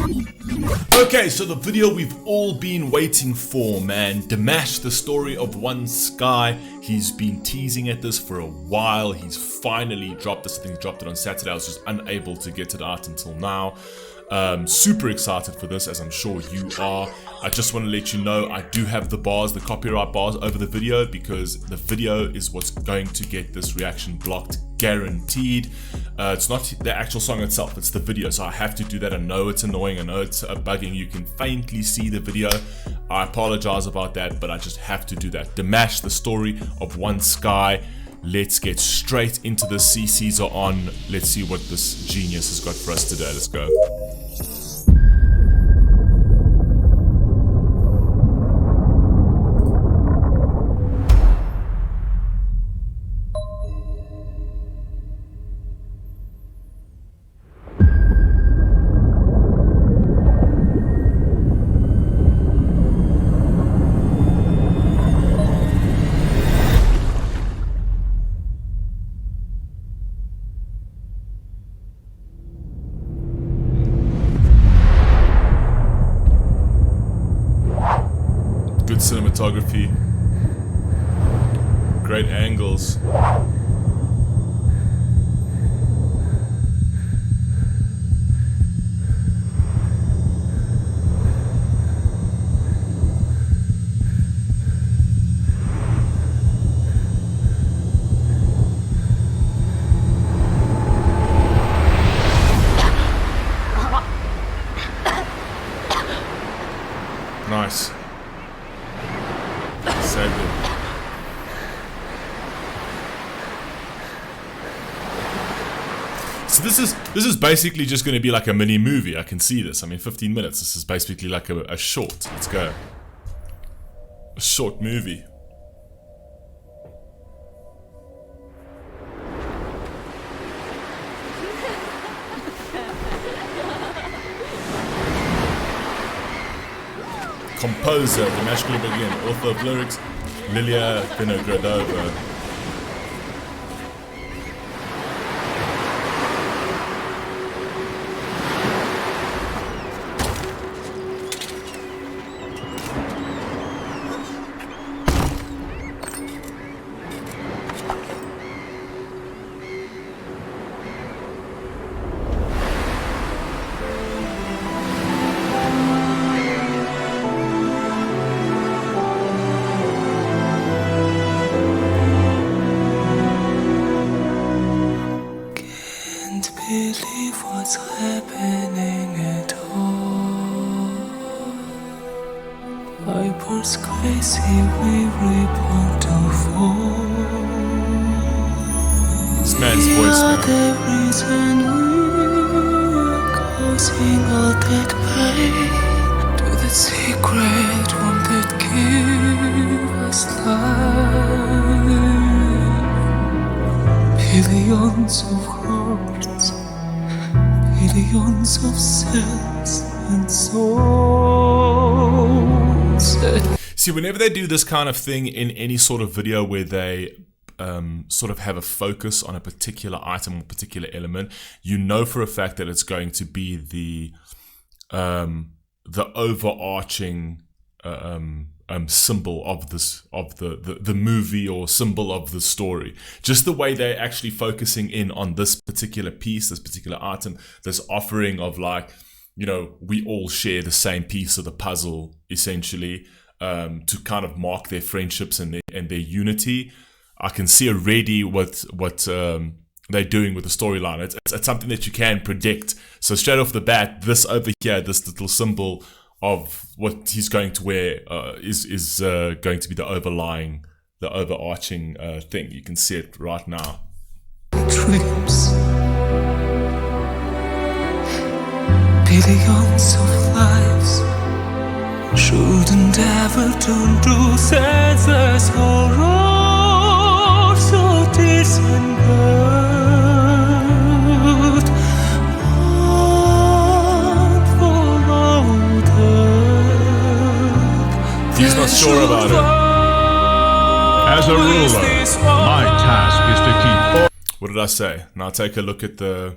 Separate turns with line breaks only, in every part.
Okay, so the video we've all been waiting for, man. Dimash, the story of One Sky. He's been teasing at this for a while. He's finally dropped this. I think he dropped it on Saturday. I was just unable to get it out until now. Super excited for this, as I'm sure you are. I just want to let you know I do have the bars, the copyright bars over the video, because the video is what's going to get this reaction blocked, guaranteed. It's not the actual song itself, it's the video, so I have to do that. I know it's annoying, I know it's bugging. You can faintly see the video. I apologize about that, but I just have to do that. Dimash, the story of One Sky. Let's get straight into the CCs are on. Let's see what this genius has got for us today. Let's go. Good cinematography, great angles. Nice. So good. So this is basically just going to be like a mini movie. I can see this. I mean, 15 minutes. This is basically like a short. Let's go. A short movie. Composer, Dimash Kudaibergen. Author of lyrics, Lilia Vinogradova.
Believe what's happening at all. Piper's crazy, we reborn to fall.
This man's voice, man.
The reason we're causing all that pain, to that secret one that gave us life. Billions of hearts, billions of cells and souls.
See, whenever they do this kind of thing in any sort of video where they sort of have a focus on a particular item or particular element, you know for a fact that it's going to be the overarching symbol of the movie, or symbol of the story. Just the way they're actually focusing in on this particular piece, this particular item, this offering of, like, you know, we all share the same piece of the puzzle, essentially, to kind of mark their friendships and their unity. I can see already what they're doing with the storyline. It's something that you can predict. So straight off the bat, this over here, this little symbol of what he's going to wear is going to be the overarching thing. You can see it right now.
Dreams, billions of lives shouldn't ever turn to senseless horror, so tears and blood.
He's not sure about it.
As a ruler, my task is to keep.
What did I say? Now take a look at the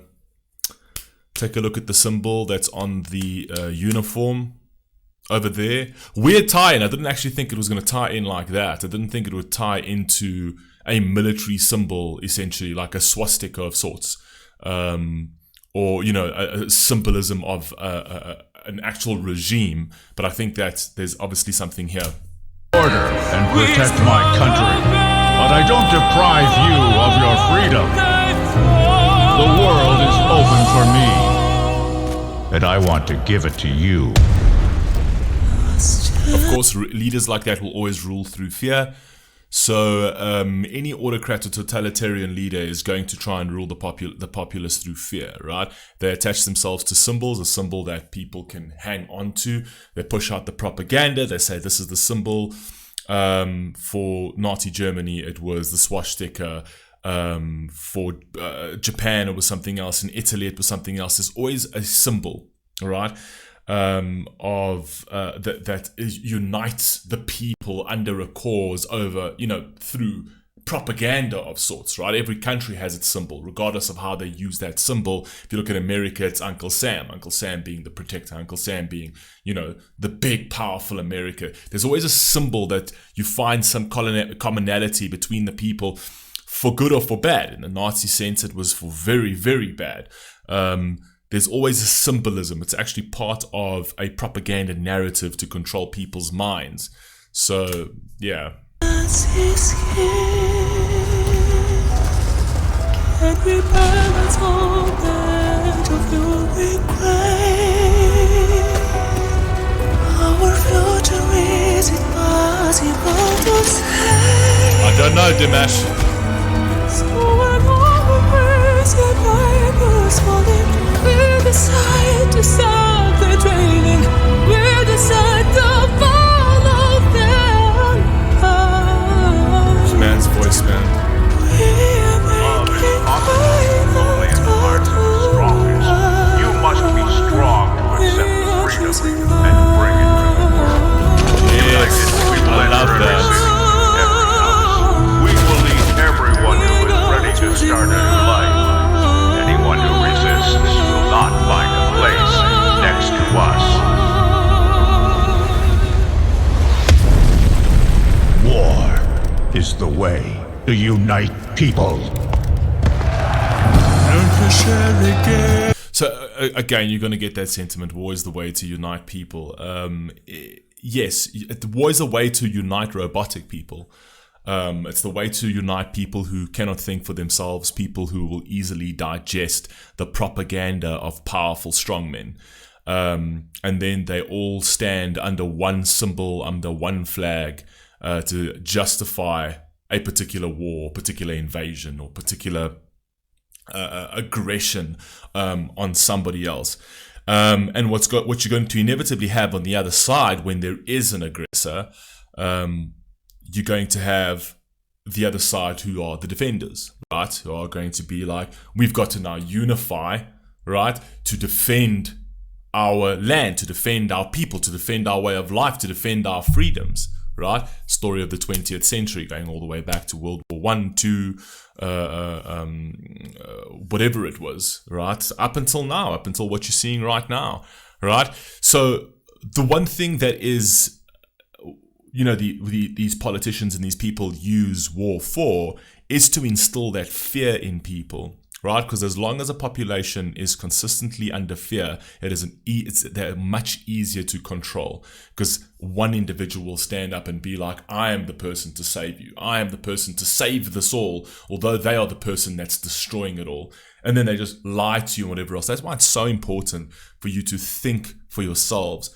Take a look at the symbol that's on the uniform over there. Weird tie-in. I didn't actually think it was going to tie in like that. I didn't think it would tie into a military symbol, essentially, like a swastika of sorts. Or, a symbolism of an actual regime. But I think that there's obviously something here.
Order and protect my country, but I don't deprive you of your freedom. The world is open for me, and I want to give it to you.
Of course, leaders like that will always rule through fear. So any autocrat or totalitarian leader is going to try and rule the populace through fear, right? They attach themselves to symbols, a symbol that people can hang on to. They push out the propaganda. They say this is the symbol. For Nazi Germany, it was the swastika. For Japan, it was something else. In Italy, it was something else. There's always a symbol, right? That unites the people under a cause over, through propaganda of sorts, right? Every country has its symbol, regardless of how they use that symbol. If you look at America, it's Uncle Sam being the protector, Uncle Sam being, the big, powerful America. There's always a symbol that you find some commonality between the people, for good or for bad. In the Nazi sense, it was for very, very bad. There's always a symbolism. It's actually part of a propaganda narrative to control people's minds. So, yeah. I don't know, Dimash.
We decide to stop the draining. We decide to follow them.
This man's voice, man.
Love is possible only in the hearts of the strongest. You must be strong to accept freedom and bring it to the world.
Yes,
We will
I love
enter every
that.
city, every house. We will lead everyone who is ready to start a new life. Anyone who resists will not find a place next to us.
War is the way to unite people.
So, again, you're going to get that sentiment. War is the way to unite people. Yes, war is a way to unite robotic people. It's the way to unite people who cannot think for themselves, people who will easily digest the propaganda of powerful strongmen. And then they all stand under one symbol, under one flag, to justify a particular war, particular invasion, or particular aggression on somebody else. And what you're going to inevitably have on the other side when there is an aggressor, you're going to have the other side who are the defenders, right? Who are going to be like, we've got to now unify, right? To defend our land, to defend our people, to defend our way of life, to defend our freedoms, right? Story of the 20th century, going all the way back to World War I, II, whatever it was, right? Up until now, up until what you're seeing right now, right? So the one thing that is, these politicians and these people use war for is to instill that fear in people, right? Because as long as a population is consistently under fear, they're much easier to control, because one individual will stand up and be like, I am the person to save you. I am the person to save this all, although they are the person that's destroying it all. And then they just lie to you and whatever else. That's why it's so important for you to think for yourselves,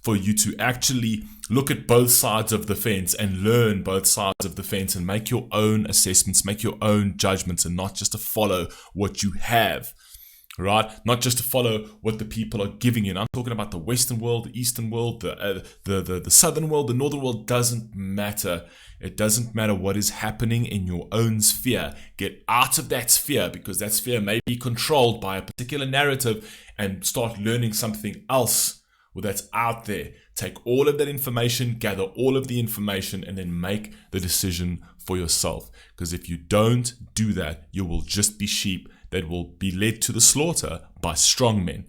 for you to actually look at both sides of the fence and learn both sides of the fence and make your own assessments, make your own judgments, and not just to follow what you have, right? Not just to follow what the people are giving you. And I'm talking about the Western world, the Eastern world, the Southern world, the Northern world. Doesn't matter. It doesn't matter what is happening in your own sphere. Get out of that sphere, because that sphere may be controlled by a particular narrative, and start learning something else that's out there. Take all of that information, gather all of the information, and then make the decision for yourself. Because if you don't do that, you will just be sheep that will be led to the slaughter by strong men.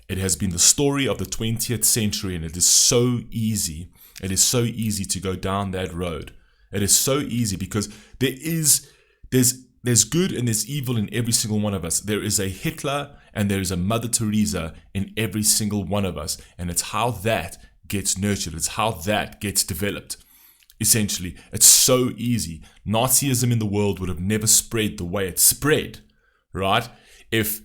It has been the story of the 20th century, and it is so easy. It is so easy to go down that road. It is so easy because there's good and there's evil in every single one of us. There is a Hitler and there is a Mother Teresa in every single one of us. And it's how that gets nurtured. It's how that gets developed. Essentially, it's so easy. Nazism in the world would have never spread the way it spread, right? If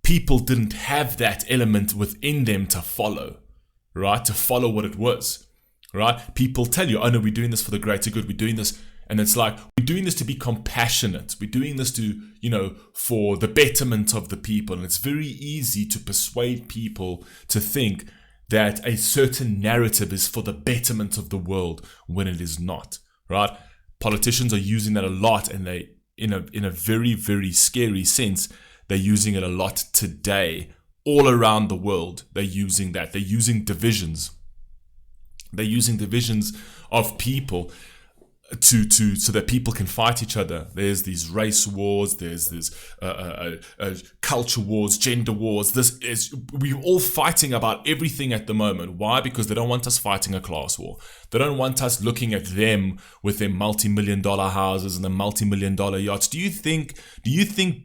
people didn't have that element within them to follow, right? To follow what it was, right? People tell you, oh no, we're doing this for the greater good. We're doing this. And it's like, we're doing this to be compassionate. We're doing this to, for the betterment of the people. And it's very easy to persuade people to think that a certain narrative is for the betterment of the world when it is not, right? Politicians are using that a lot, and they, in a very, very scary sense, they're using it a lot today. All around the world, they're using that. They're using divisions. They're using divisions of people so that people can fight each other. There's these race wars, there's this culture wars, gender wars. We're all fighting about everything at the moment. Why? Because they don't want us fighting a class war. They don't want us looking at them with their multi-million-dollar houses and their multi-million-dollar yachts. Do you think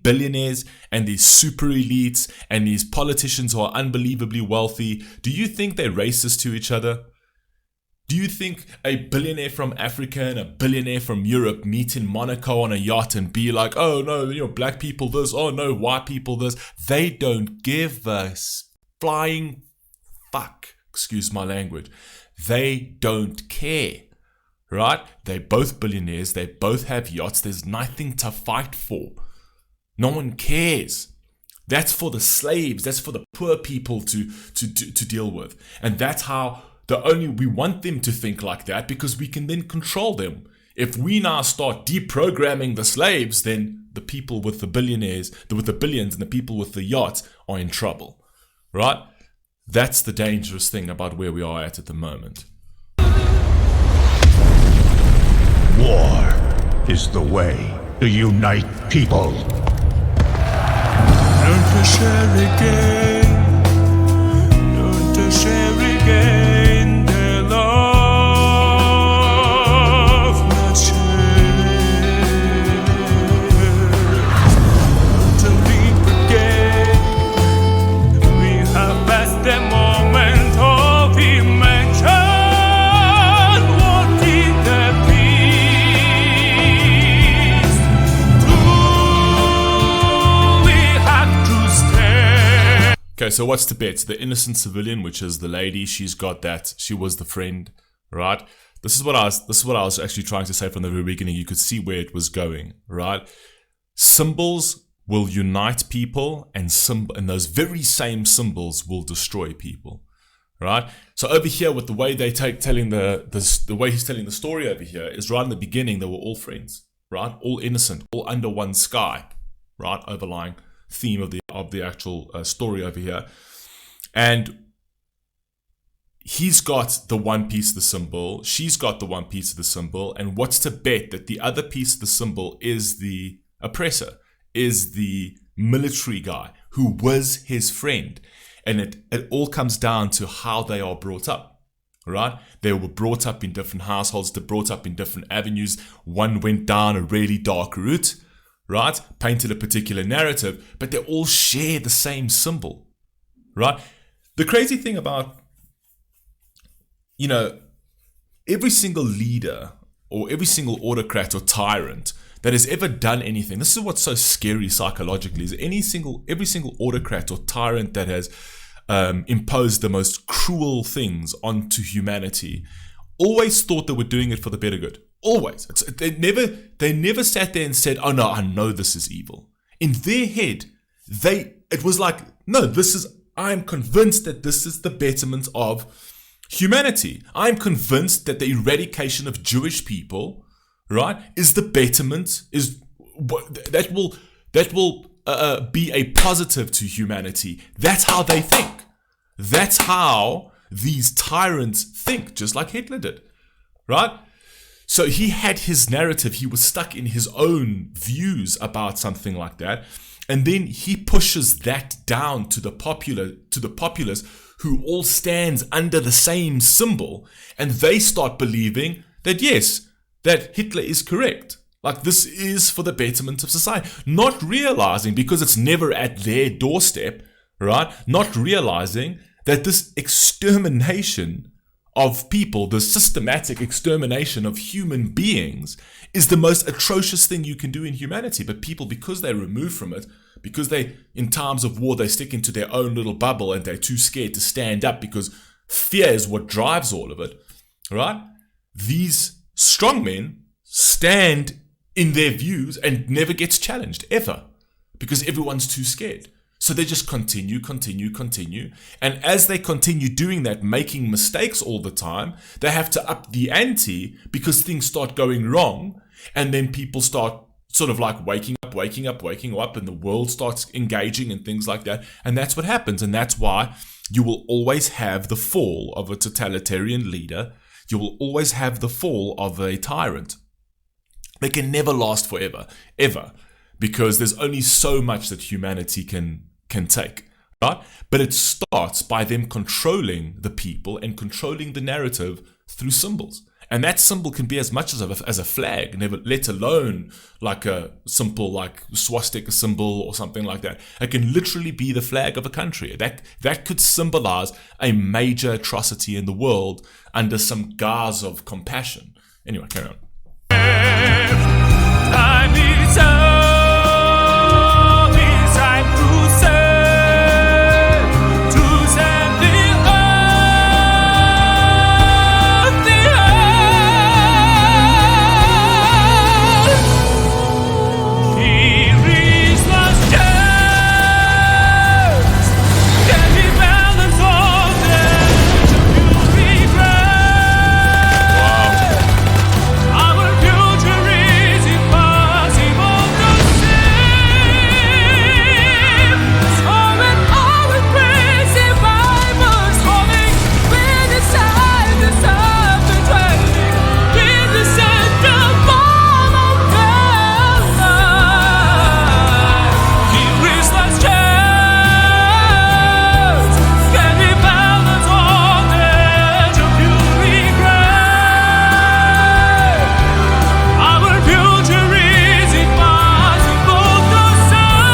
billionaires and these super elites and these politicians who are unbelievably wealthy, do you think they're racist to each other? Do you think a billionaire from Africa and a billionaire from Europe meet in Monaco on a yacht and be like, oh no, black people this, oh no, white people this? They don't give a flying fuck, excuse my language. They don't care, right? They're both billionaires, they both have yachts, there's nothing to fight for. No one cares. That's for the slaves, that's for the poor people to deal with. And that's how we want them to think like that, because we can then control them. If we now start deprogramming the slaves, then the people with the billionaires, with the billions, and the people with the yachts are in trouble, right? That's the dangerous thing about where we are at the moment.
War is the way to unite people.
Learn to share again. Learn to share again. Their love not share. To leap again. We have passed the moment of invention. What did the peace? We have to stand.
Okay, so what's the bet? The innocent civilian, which is the lady, she's got that. She was the friend, right? This is what I was actually trying to say from the very beginning. You could see where it was going, right? Symbols will unite people, and those very same symbols will destroy people, right? So over here, with the way they telling the way he's telling the story over here is right in the beginning, they were all friends, right? All innocent, all under one sky, right? Overlying theme of the actual story over here. And he's got the one piece of the symbol, she's got the one piece of the symbol, and what's to bet that the other piece of the symbol is the oppressor, is the military guy who was his friend. And it all comes down to how they are brought up, right? They were brought up in different households, they're brought up in different avenues. One went down a really dark route, right? Painted a particular narrative, but they all share the same symbol, right? The crazy thing about, every single leader or every single autocrat or tyrant that has ever done anything, this is what's so scary psychologically, is every single autocrat or tyrant that has imposed the most cruel things onto humanity always thought they were doing it for the better good. Always. They never sat there and said, oh no, I know this is evil. In their head, it was like, no, I'm convinced that this is the betterment of humanity. I'm convinced that the eradication of Jewish people, right, is the betterment, that will be a positive to humanity. That's how they think. That's how these tyrants think, just like Hitler did, right? So he had his narrative. He was stuck in his own views about something like that. And then he pushes that down to the populace who all stands under the same symbol. And they start believing that, yes, that Hitler is correct. Like, this is for the betterment of society. Not realizing, because it's never at their doorstep, right? Not realizing that this extermination of people, the systematic extermination of human beings, is the most atrocious thing you can do in humanity. But people, because they're removed from it, because they, in times of war, they stick into their own little bubble and they're too scared to stand up because fear is what drives all of it, right? These strong men stand in their views and never gets challenged, ever, because everyone's too scared. So they just continue. And as they continue doing that, making mistakes all the time, they have to up the ante because things start going wrong. And then people start sort of like waking up, and the world starts engaging and things like that. And that's what happens. And that's why you will always have the fall of a totalitarian leader. You will always have the fall of a tyrant. They can never last forever, ever, because there's only so much that humanity can take, right? But it starts by them controlling the people and controlling the narrative through symbols. And that symbol can be as much as a flag, never, let alone like a simple like swastika symbol or something like that. It can literally be the flag of a country. That could symbolize a major atrocity in the world under some guise of compassion. Anyway, carry on.
Time is up, it's time to save the earth, the earth. Here is last chance. Can we balance all that you regret? Our future is impossible to save. So when our crazy Bibles falling, we decide to stop the training. We decide to follow their line. Here is last chance. Can we balance all that you regret? Our future is impossible to save.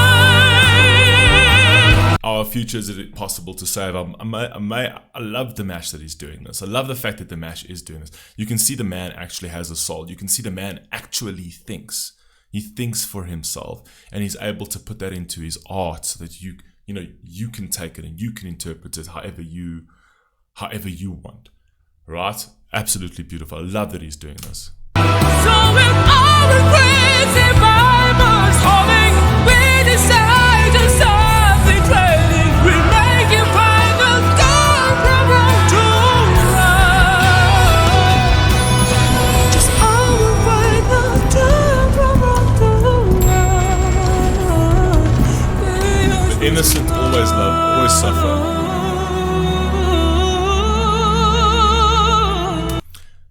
Our future is possible to save. I love Dimash that he's doing this. I love the fact that Dimash is doing this. You can see the man actually has a soul. You can see the man actually thinks. He thinks for himself, and he's able to put that into his art so that you can take it and you can interpret it however you want. Right? Absolutely beautiful. I love that he's doing this.
So when our crazy Bibles falling, we decide to stop the trading. We make it final, go from wrong to right. Just our final, turn from wrong to right.
The innocent always love, always suffer.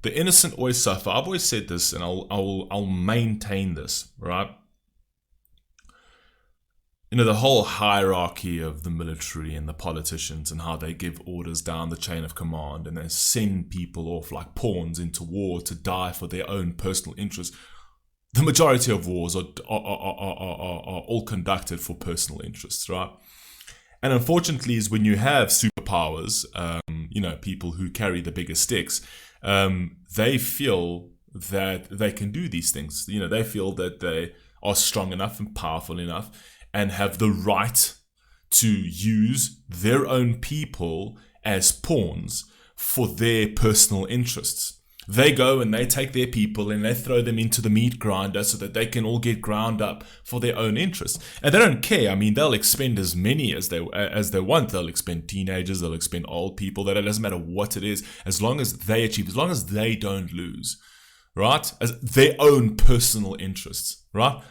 The innocent always suffer. I've always said this, and I'll maintain this, right? You know, the whole hierarchy of the military and the politicians and how they give orders down the chain of command and they send people off like pawns into war to die for their own personal interests. The majority of wars are all conducted for personal interests, right? And unfortunately, is when you have superpowers, people who carry the bigger sticks, they feel that they can do these things. You know, they feel that they are strong enough and powerful enough and have the right to use their own people as pawns for their personal interests. They go and they take their people and they throw them into the meat grinder so that they can all get ground up for their own interests. And they don't care. I mean, they'll expend as many as they want. They'll expend teenagers, they'll expend old people. That it doesn't matter what it is, as long as they achieve, as long as they don't lose, right? As their own personal interests, right?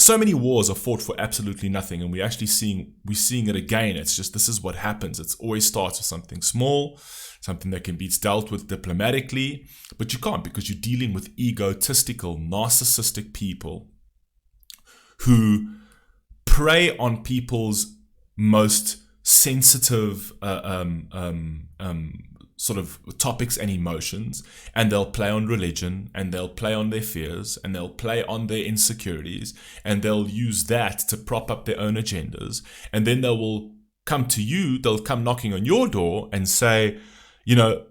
So many wars are fought for absolutely nothing, and we're seeing it again. It's just, this is what happens. It always starts with something small, something that can be dealt with diplomatically, but you can't, because you're dealing with egotistical, narcissistic people who prey on people's most sensitive sort of topics and emotions, and they'll play on religion, and they'll play on their fears, and they'll play on their insecurities, and they'll use that to prop up their own agendas, and then they will come to you, they'll come knocking on your door and say, you know,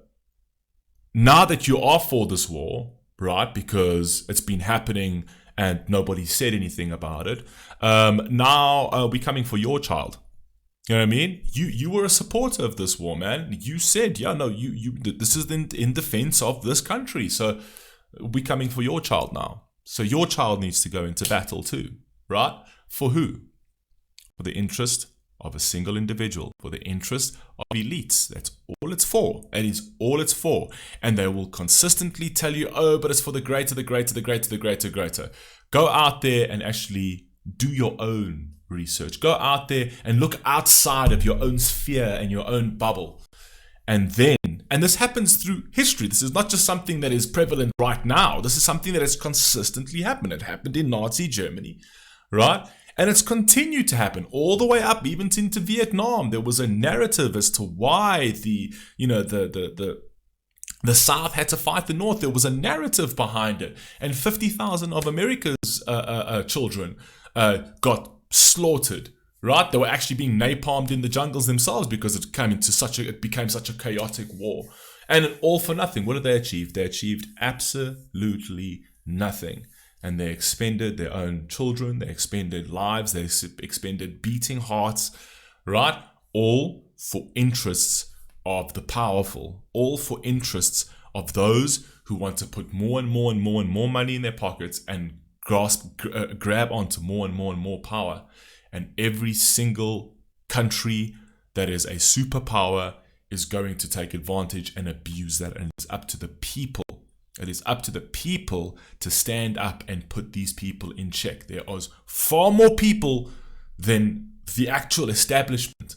now that you are for this war, right, because it's been happening and nobody said anything about it, now we're coming for your child. You know what I mean? You were a supporter of this war, man. You said, yeah, no, this is in defense of this country. So we're coming for your child now. So your child needs to go into battle too, right? For who? For the interest of a single individual, for the interest of elites. That's all it's for. That is all it's for. And they will consistently tell you, oh, but it's for the greater, the greater, the greater, the greater, greater. Go out there and actually do your own research. Go out there and look outside of your own sphere and your own bubble. And this happens through history. This is not just something that is prevalent right now. This is something that has consistently happened. It happened in Nazi Germany, right? And it's continued to happen all the way up, even into Vietnam. There was a narrative as to why the South had to fight the North. There was a narrative behind it. And 50,000 of America's children got slaughtered, right? They were actually being napalmed in the jungles themselves because it became such a chaotic war. And all for nothing. What did they achieve? They achieved absolutely nothing. And they expended their own children, they expended lives, they expended beating hearts, right? All for interests of the powerful, all for interests of those who want to put more and more and more and more money in their pockets and grab onto more and more and more power. And every single country that is a superpower is going to take advantage and abuse that. And it's up to the people. It is up to the people to stand up and put these people in check. There are far more people than the actual establishment,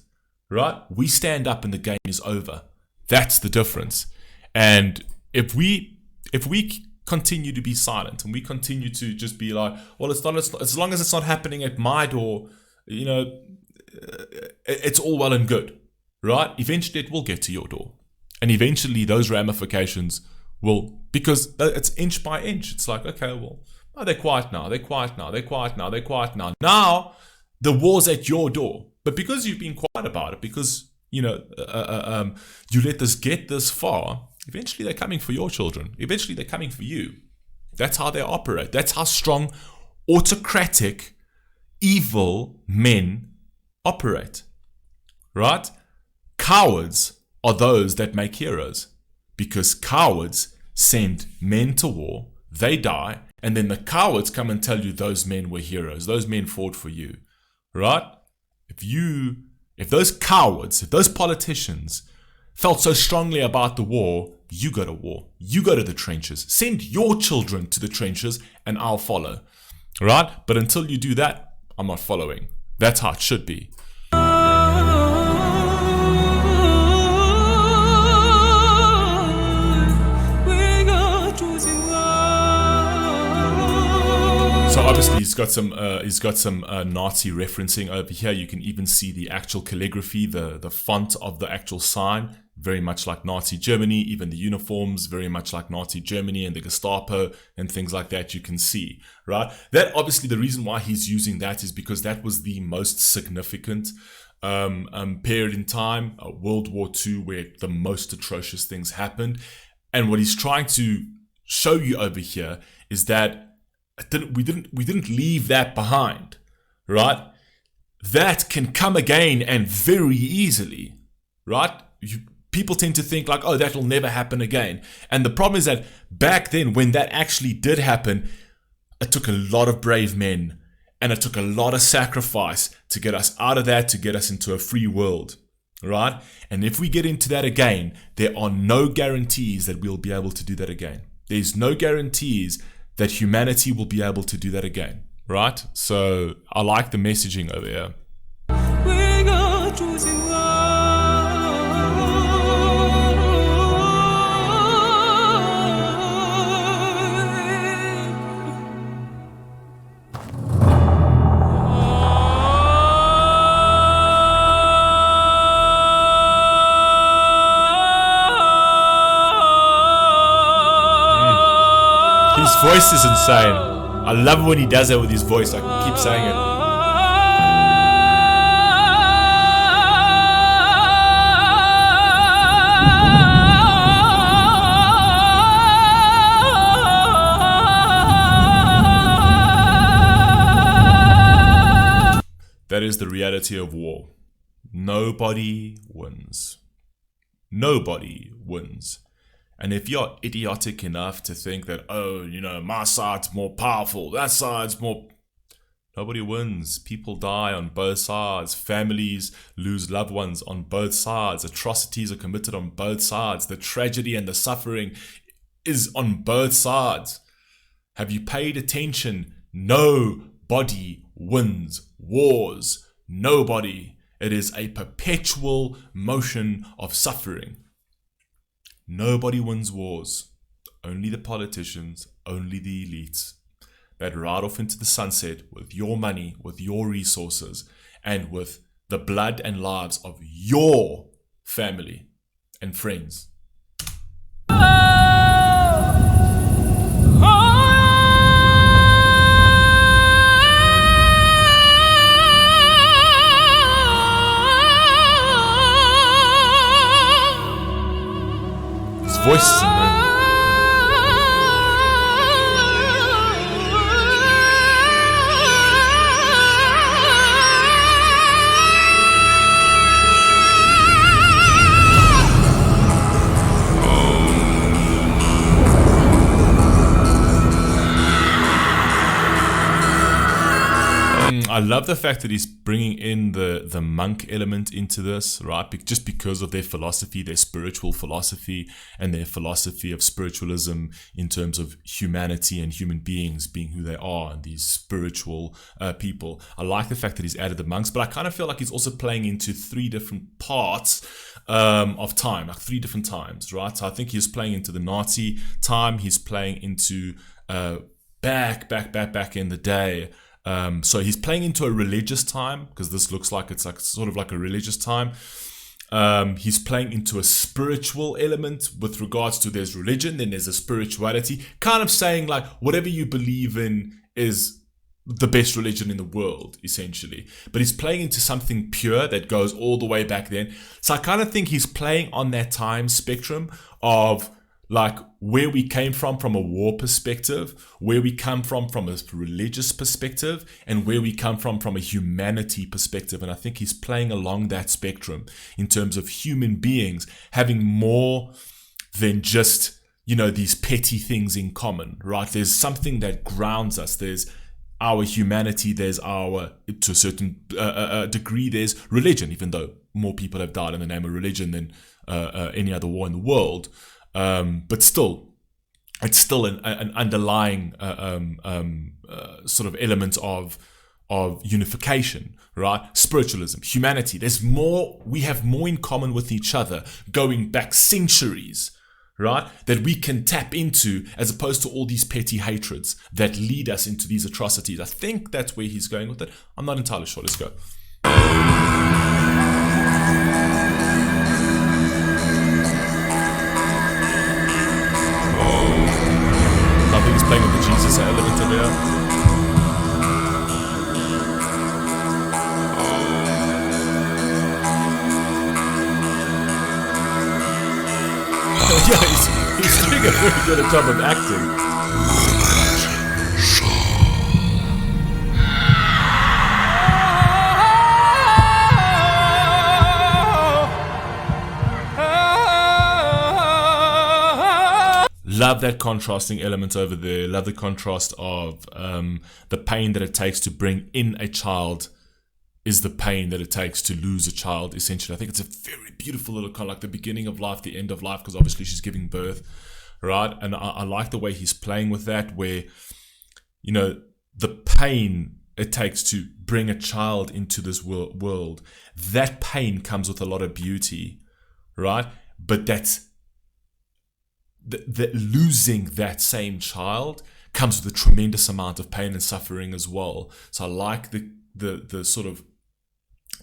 right? We stand up and the game is over. That's the difference. And if we continue to be silent and we continue to just be like, well, it's not, as long as it's not happening at my door, you know, it's all well and good, right? Eventually it will get to your door. And eventually those ramifications will, because it's inch by inch. It's like, okay, well, oh, they're quiet now. Now the war's at your door. But because you've been quiet about it, because, you know, you let this get this far, eventually they're coming for your children. Eventually they're coming for you. That's how they operate. That's how strong, autocratic, evil men operate. Right? Cowards are those that make heroes. Because cowards send men to war, they die, and then the cowards come and tell you those men were heroes. Those men fought for you. Right? If those cowards, if those politicians felt so strongly about the war, you go to war. You go to the trenches. Send your children to the trenches and I'll follow. Right? But until you do that, I'm not following. That's how it should be. So obviously he's got some Nazi referencing over here. You can even see the actual calligraphy, the font of the actual sign, very much like Nazi Germany. Even the uniforms, very much like Nazi Germany and the Gestapo and things like that. You can see, right? That obviously the reason why he's using that is because that was the most significant period in time, World War II, where the most atrocious things happened. And what he's trying to show you over here is that we didn't leave that behind, right? That can come again and very easily, right? People tend to think like, oh, that will never happen again. And the problem is that back then, when that actually did happen, it took a lot of brave men and it took a lot of sacrifice to get us out of that, to get us into a free world, right? And if we get into that again, there are no guarantees that we'll be able to do that again. There's no guarantees that humanity will be able to do that again. right? So I like the messaging over here. His voice is insane. I love it when he does that with his voice. I keep saying it. That is the reality of war. Nobody wins. Nobody wins. And if you're idiotic enough to think that, oh, you know, my side's more powerful, that side's more... Nobody wins. People die on both sides. Families lose loved ones on both sides. Atrocities are committed on both sides. The tragedy and the suffering is on both sides. Have you paid attention? Nobody wins wars. Nobody. It is a perpetual motion of suffering. Nobody wins wars. Only the politicians, only the elites that ride off into the sunset with your money, with your resources, and with the blood and lives of your family and friends. His voice is amazing. I love the fact that he's bringing in the monk element into this, right? Just because of their philosophy, their spiritual philosophy, and their philosophy of spiritualism in terms of humanity and human beings being who they are, and these spiritual people. I like the fact that he's added the monks, but I kind of feel like he's also playing into three different parts of time, like three different times, right? So I think he's playing into the Nazi time, he's playing into back in the day. So he's playing into a religious time, because this looks like it's like sort of like a religious time. He's playing into a spiritual element with regards to there's religion, then there's a spirituality, kind of saying like whatever you believe in is the best religion in the world, essentially. But he's playing into something pure that goes all the way back then. So I kind of think he's playing on that time spectrum of like where we came from a war perspective, where we come from a religious perspective, and where we come from a humanity perspective. And I think he's playing along that spectrum in terms of human beings having more than just, you know, these petty things in common, right? There's something that grounds us. There's our humanity, there's our, to a certain degree, there's religion, even though more people have died in the name of religion than any other war in the world. But still, it's still an underlying sort of element of unification, right? Spiritualism, humanity. There's more. We have more in common with each other, going back centuries, right? That we can tap into, as opposed to all these petty hatreds that lead us into these atrocities. I think that's where he's going with it. I'm not entirely sure. Let's go. I think he's playing with the Jesus element of it. Yeah, he's doing a very good job of acting. Love that contrasting element over there. Love the contrast of the pain that it takes to bring in a child is the pain that it takes to lose a child, essentially. I think it's a very beautiful little kind of like the beginning of life, the end of life, because obviously she's giving birth, right? And I like the way he's playing with that, where, you know, the pain it takes to bring a child into this world, that pain comes with a lot of beauty, right? But that's the losing that same child comes with a tremendous amount of pain and suffering as well. So I like the sort of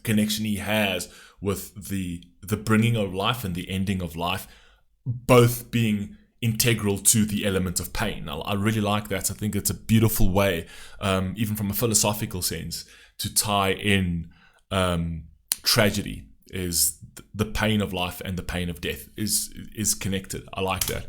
connection he has with the bringing of life and the ending of life, both being integral to the element of pain. I really like that. I think it's a beautiful way, even from a philosophical sense, to tie in tragedy. Is the pain of life and the pain of death is connected. I like that.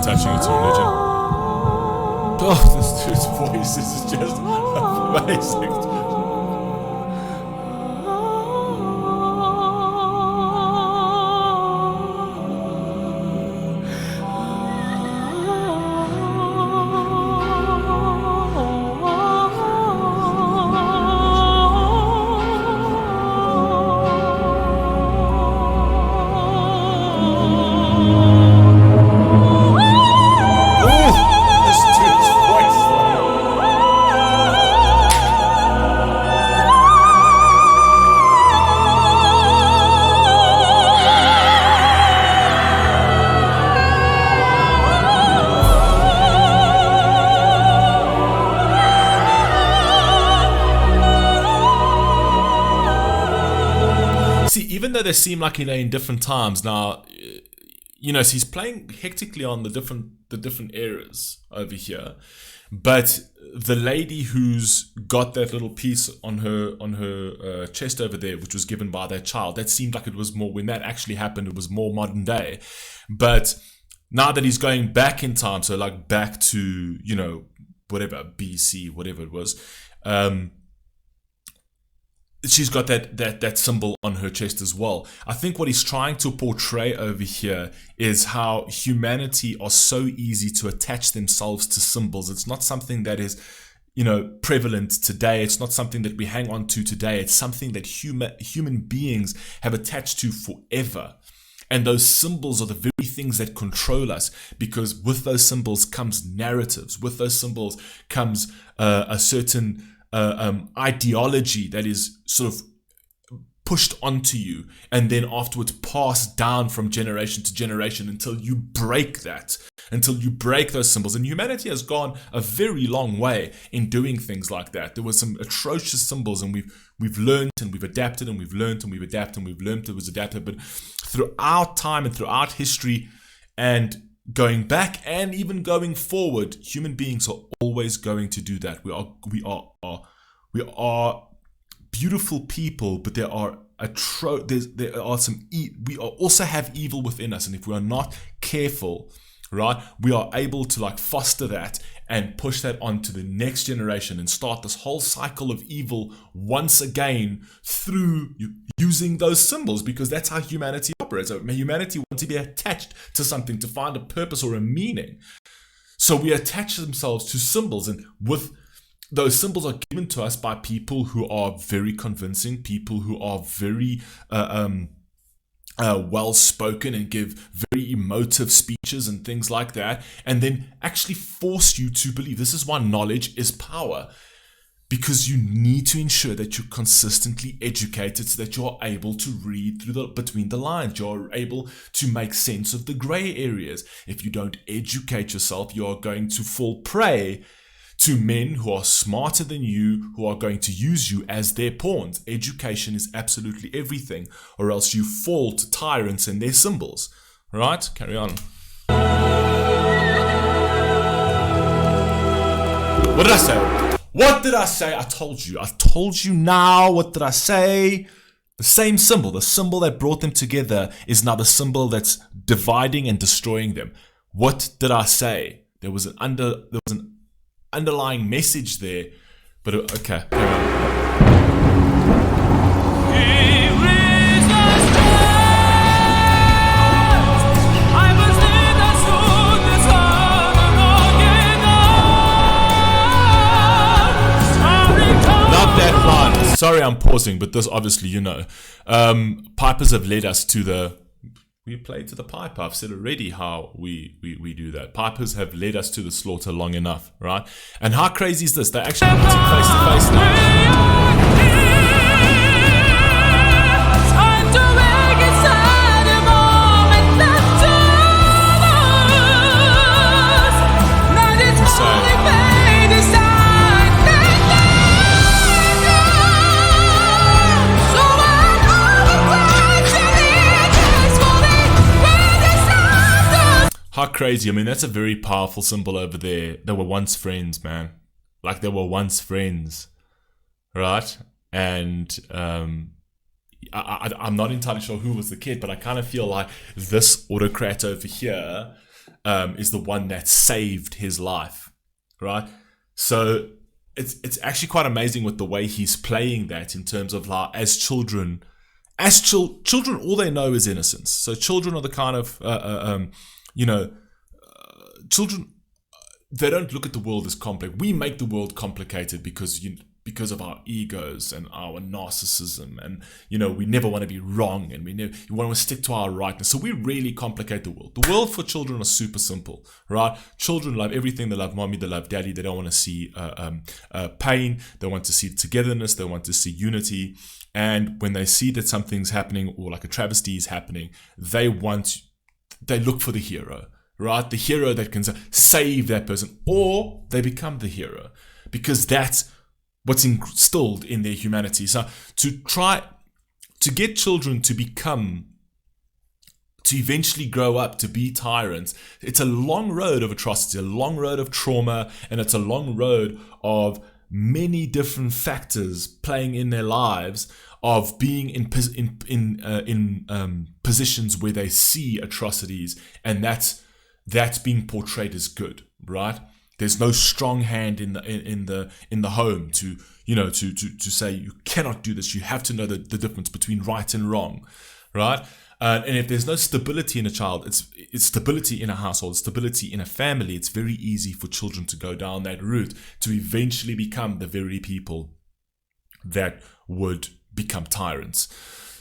Attaching it to religion. Oh, this dude's voice is just amazing. Even though they seem like in different times now, so he's playing hectically on the different eras over here, but the lady who's got that little piece on her chest over there, which was given by that child, that seemed like it was more, when that actually happened, it was more modern day. But now that he's going back in time, so like back to whatever BC, whatever it was. She's got that symbol on her chest as well. I think what he's trying to portray over here is how humanity are so easy to attach themselves to symbols. It's not something that is, prevalent today. It's not something that we hang on to today. It's something that human beings have attached to forever. And those symbols are the very things that control us, because with those symbols comes narratives. With those symbols comes a certain ideology that is sort of pushed onto you and then afterwards passed down from generation to generation until you break those symbols. And humanity has gone a very long way in doing things like that. There were some atrocious symbols, and we've learned and we've adapted, and we've learned and we've adapted, and we've learned it was adapted. But throughout time and throughout history and going back and even going forward, human beings are always going to do that. We are beautiful people, but there are we also have evil within us, and if we are not careful, right, we are able to foster that and push that on to the next generation and start this whole cycle of evil once again through using those symbols, because that's how humanity operates. So humanity wants to be attached to something, to find a purpose or a meaning. So we attach themselves to symbols, and with those symbols are given to us by people who are very convincing, people who are very well-spoken and give very emotive speeches and things like that, and then actually force you to believe. This is why knowledge is power, because you need to ensure that you're consistently educated so that you're able to read between the lines. You're able to make sense of the gray areas. If you don't educate yourself, you're going to fall prey to men who are smarter than you, who are going to use you as their pawns. Education is absolutely everything, or else you fall to tyrants and their symbols. Right? Carry on. What did I say? What did I say? I told you now. What did I say? The same symbol, the symbol that brought them together, is now the symbol that's dividing and destroying them. What did I say? There was an underlying message there, but okay.
He raised us
Sorry, I'm pausing, but this obviously, pipers have led us to we play to the piper. I've said already how we do that. Pipers have led us to the slaughter long enough, right? And how crazy is this? They're actually meeting face to face now.
Time to make it sad a moment left to us. Now it's only pain decide that so I'm
How crazy. I mean, that's a very powerful symbol over there. They were once friends, man. Like, they were once friends, right? And I'm not entirely sure who was the kid, but I kind of feel like this autocrat over here is the one that saved his life, right? So it's actually quite amazing with the way he's playing that in terms of like, as children, all they know is innocence. So children are the kind of children, they don't look at the world as complex. We make the world complicated because of our egos and our narcissism, and we never want to be wrong, and we want to stick to our rightness. So we really complicate the world. The world for children are super simple, right? Children love everything. They love mommy, they love daddy. They don't want to see pain. They want to see togetherness. They want to see unity. And when they see that something's happening, or like a travesty is happening, they look for the hero, right? The hero that can save that person, or they become the hero, because that's what's instilled in their humanity. So to try to get children to eventually grow up to be tyrants, it's a long road of atrocity, a long road of trauma, and it's a long road of many different factors playing in their lives, of being in positions where they see atrocities, and that's being portrayed as good, right? There's no strong hand in the home to say you cannot do this. You have to know the difference between right and wrong, right? And if there's no stability in a child, it's stability in a household, stability in a family. It's very easy for children to go down that route to eventually become the very people that would become tyrants.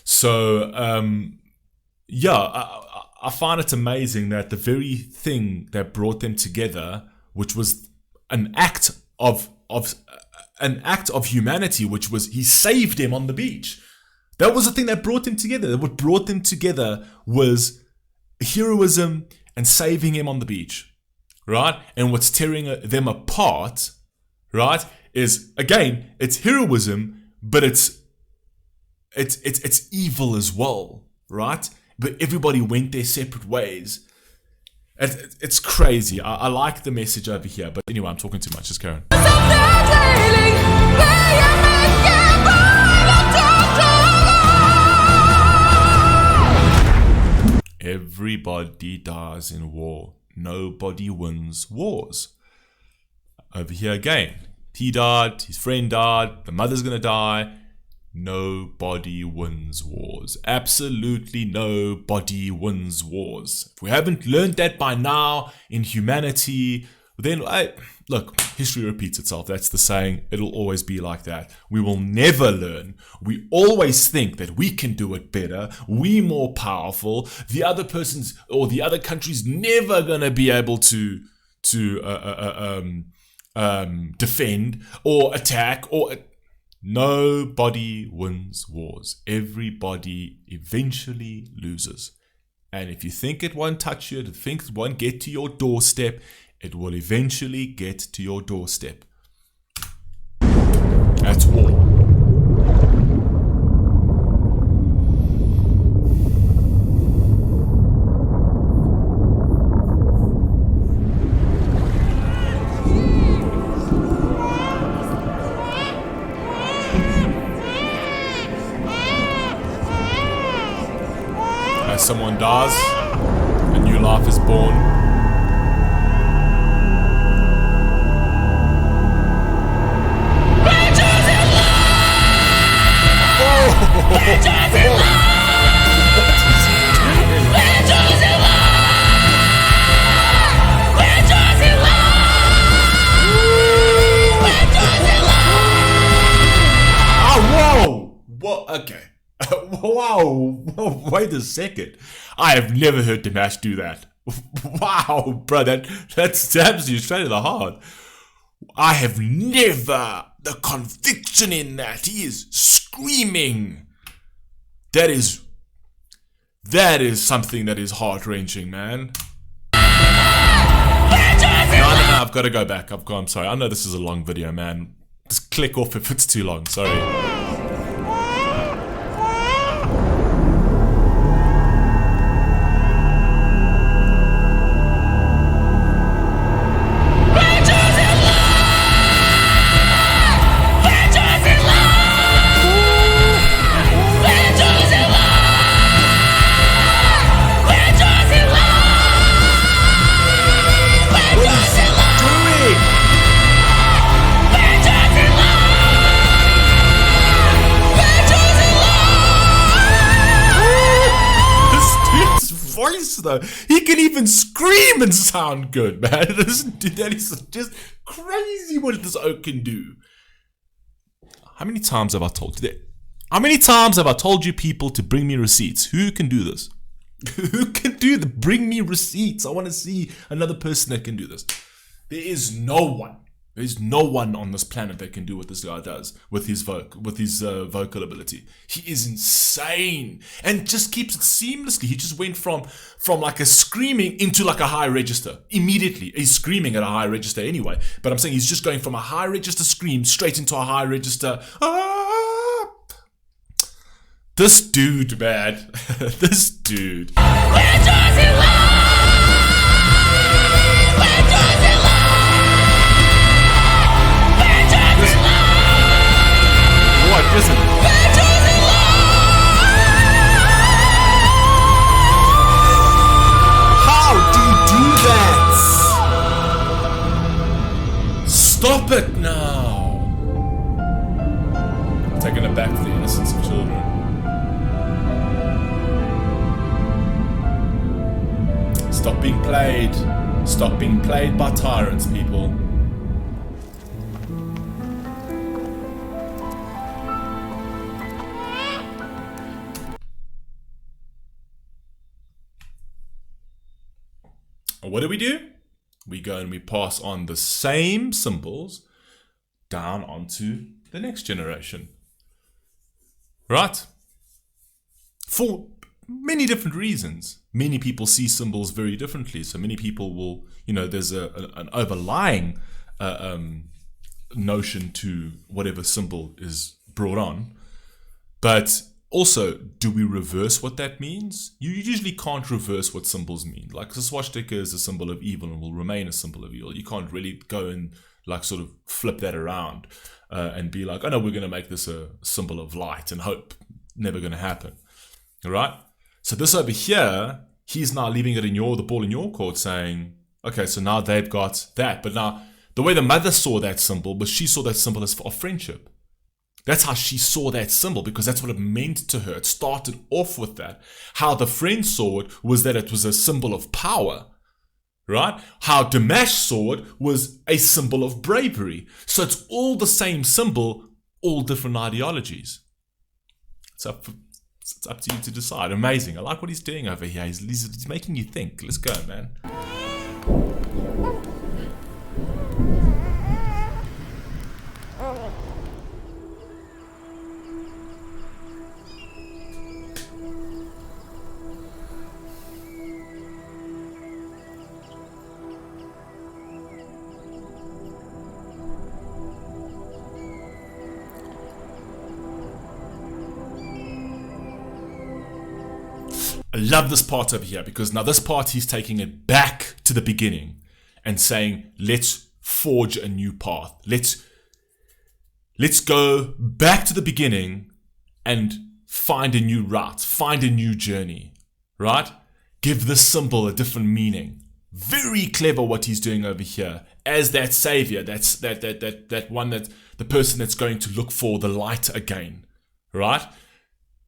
So I find it amazing that the very thing that brought them together, which was an act of humanity, which was he saved him on the beach. That was the thing that brought them together. What brought them together was heroism and saving him on the beach, right? And what's tearing them apart, right, is, again, it's heroism, but it's evil as well, right? But everybody went their separate ways. It's crazy. I like the message over here, but anyway, I'm talking too much. Just Karen. Everybody dies in war. Nobody wins wars. Over here again. He died, his friend died, the mother's gonna die. Nobody wins wars. Absolutely nobody wins wars. If we haven't learned that by now in humanity, then look, history repeats itself. That's the saying. It'll always be like that. We will never learn. We always think that we can do it better. We more powerful. The other person's or the other country's never gonna be able to defend or attack or. Nobody wins wars. Everybody eventually loses. And if you think it won't touch you, if you think it won't get to your doorstep, it will eventually get to your doorstep. That's war. As someone dies, a new life is born. Whoa! What? Okay. Wow. Wait a second. I have never heard Dimash do that. Wow, bro. That stabs you straight in the heart. I have never. The conviction in that. He is screaming. That is something that is heart-wrenching, man. No, I've got to go back. I'm sorry. I know this is a long video, man. Just click off if it's too long. Sorry. Though he can even scream and sound good, man. That is just crazy what this oak can do. How many times have I told you that? How many times have I told you people to bring me receipts? Who can do this? Who can do the bring me receipts? I want to see another person that can do this. There is no one. There is no one on this planet that can do what this guy does with his vocal ability. He is insane and just keeps it seamlessly. He just went from like a screaming into like a high register immediately. He's screaming at a high register anyway, but I'm saying he's just going from a high register scream straight into a high register. This dude, man, this dude. What is it? How do you do that? Stop it now. Taking it back to the innocence of children. Stop being played. Stop being played by tyrants, people. What do? We go and we pass on the same symbols down onto the next generation. Right? For many different reasons. Many people see symbols very differently. So many people will, there's an overlying notion to whatever symbol is brought on. But also, do we reverse what that means? You usually can't reverse what symbols mean. Like the swastika is a symbol of evil and will remain a symbol of evil. You can't really go and like sort of flip that around and be like, oh no, we're going to make this a symbol of light and hope. Never going to happen. All right? So this over here, he's now leaving it the ball in your court saying, okay, so now they've got that. But now the way the mother saw that symbol was she saw that symbol as of friendship. That's how she saw that symbol because that's what it meant to her. It started off with that. How the friend saw it was that it was a symbol of power, right? How Dimash saw it was a symbol of bravery. So it's all the same symbol, all different ideologies. It's up to you to decide. Amazing. I like what he's doing over here. He's making you think. Let's go, man. I love this part over here because now this part he's taking it back to the beginning and saying, let's forge a new path. Let's go back to the beginning and find a new route, find a new journey, right? Give this symbol a different meaning. Very clever what he's doing over here as that savior. That's that one, that the person that's going to look for the light again, right?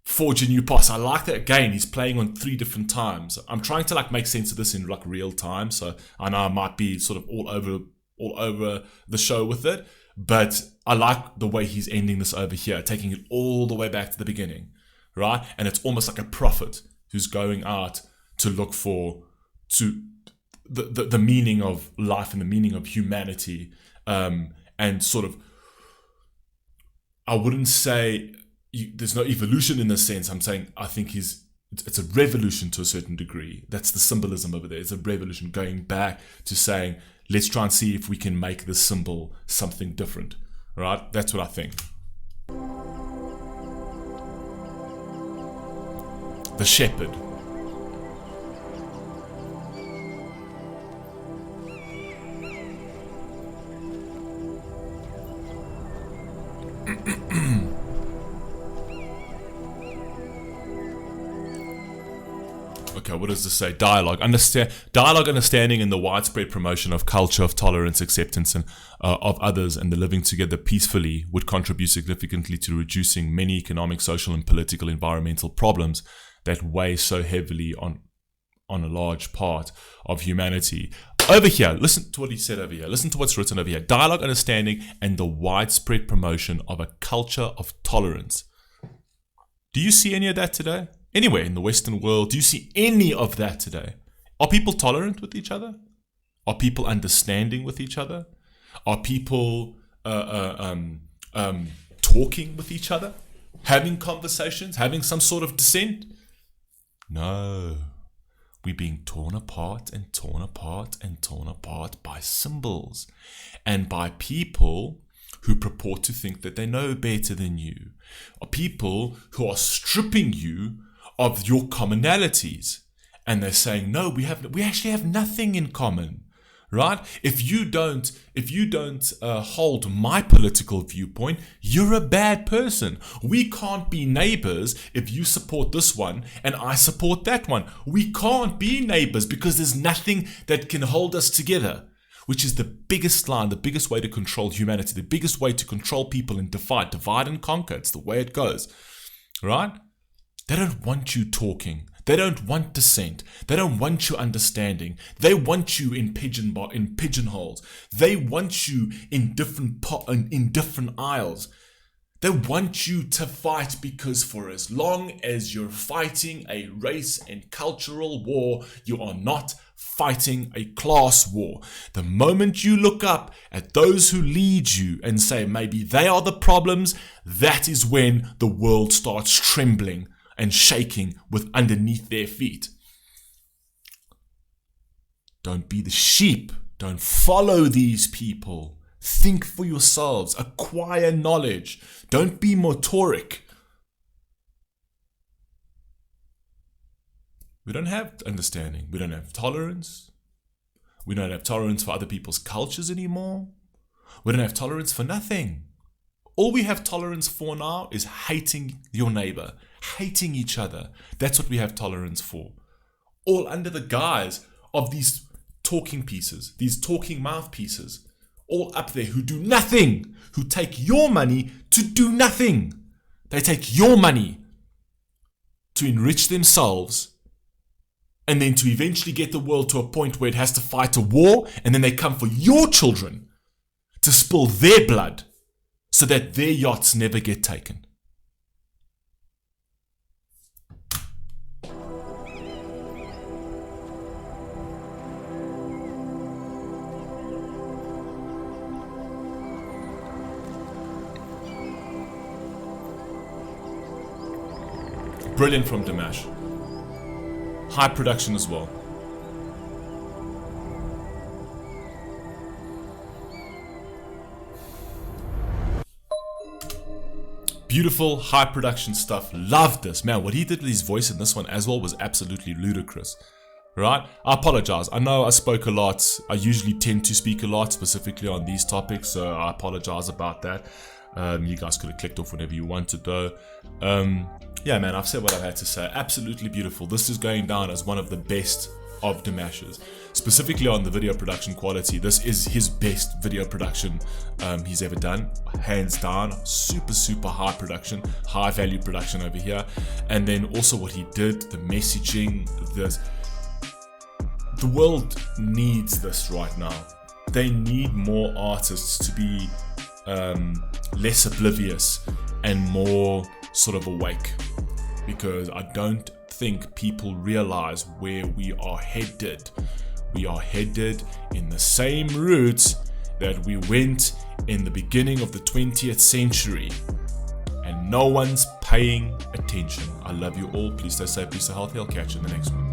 Forge a new path. I like that again. He's playing on 3 different times. I'm trying to like make sense of this in like real time. So I know I might be sort of all over the show with it, But I like the way he's ending this over here, taking it all the way back to the beginning, right? And it's almost like a prophet who's going out to look for the meaning of life and the meaning of humanity, and sort of, I wouldn't say there's no evolution in this sense. I'm saying I think it's a revolution to a certain degree. That's the symbolism over there. It's a revolution going back to saying, let's try and see if we can make this symbol something different, right? That's what I think. The shepherd. Okay, what does this say? Dialogue, understanding, and the widespread promotion of culture of tolerance, acceptance, and of others, and the living together peacefully would contribute significantly to reducing many economic, social, and political environmental problems that weigh so heavily on a large part of humanity. Over here, listen to what he said over here. Listen to what's written over here. Dialogue, understanding, and the widespread promotion of a culture of tolerance. Do you see any of that today? Anywhere in the Western world, do you see any of that today? Are people tolerant with each other? Are people understanding with each other? Are people talking with each other? Having conversations? Having some sort of dissent? No. We're being torn apart and torn apart and torn apart by symbols and by people who purport to think that they know better than you, or people who are stripping you of your commonalities, and they're saying, no, we actually have nothing in common, right? If you don't hold my political viewpoint, you're a bad person. We can't be neighbors if you support this one and I support that one. We can't be neighbors because there's nothing that can hold us together, which is the biggest line, the biggest way to control humanity, the biggest way to control people and divide and conquer. It's the way it goes, right? They don't want you talking. They don't want dissent. They don't want you understanding. They want you in pigeonholes. They want you in different aisles. They want you to fight because for as long as you're fighting a race and cultural war, you are not fighting a class war. The moment you look up at those who lead you and say maybe they are the problems, that is when the world starts trembling and shaking with underneath their feet. Don't be the sheep. Don't follow these people. Think for yourselves. Acquire knowledge. Don't be motoric. We don't have understanding. We don't have tolerance. We don't have tolerance for other people's cultures anymore. We don't have tolerance for nothing. All we have tolerance for now is hating your neighbor, hating each other. That's what we have tolerance for. All under the guise of these talking pieces, these talking mouthpieces, all up there who do nothing, who take your money to do nothing. They take your money to enrich themselves and then to eventually get the world to a point where it has to fight a war, and then they come for your children to spill their blood so that their yachts never get taken. Brilliant from Dimash. High production as well. Beautiful, high production stuff. Loved this. Man, what he did with his voice in this one as well was absolutely ludicrous. Right? I apologize. I know I spoke a lot. I usually tend to speak a lot, specifically on these topics, so I apologize about that. You guys could have clicked off whenever you wanted though. Yeah, man, I've said what I've had to say. Absolutely beautiful. This is going down as one of the best of Dimash's. Specifically on the video production quality, this is his best video production he's ever done. Hands down, super high production, high value production over here. And then also what he did, the messaging, the world needs this right now. They need more artists to be less oblivious and more sort of awake, because I don't think people realize where we are headed. We are headed in the same route that we went in the beginning of the 20th century, and no one's paying attention. I love you all. Please stay safe, please stay healthy. I'll catch you in the next one.